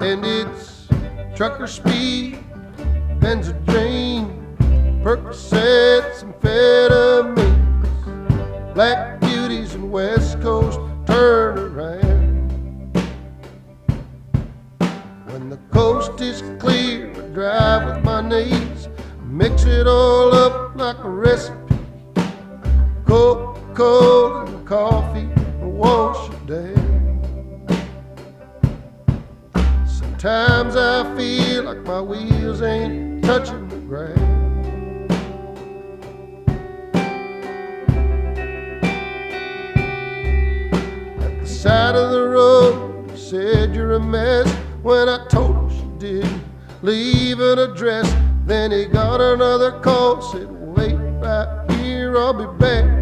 and it's trucker speed, Benzedrine, Percocets, amphetamines, black beauties and West Coast turnaround. When the coast is clear, I drive with my knees, mix it all up like a recipe. Coca-Cola and coffee and wash it down. Sometimes I feel like my wheels ain't touching the ground. At the side of the road, she said you're a mess. When I told her she didn't leave an address, then he got another call, said wait right here, I'll be back.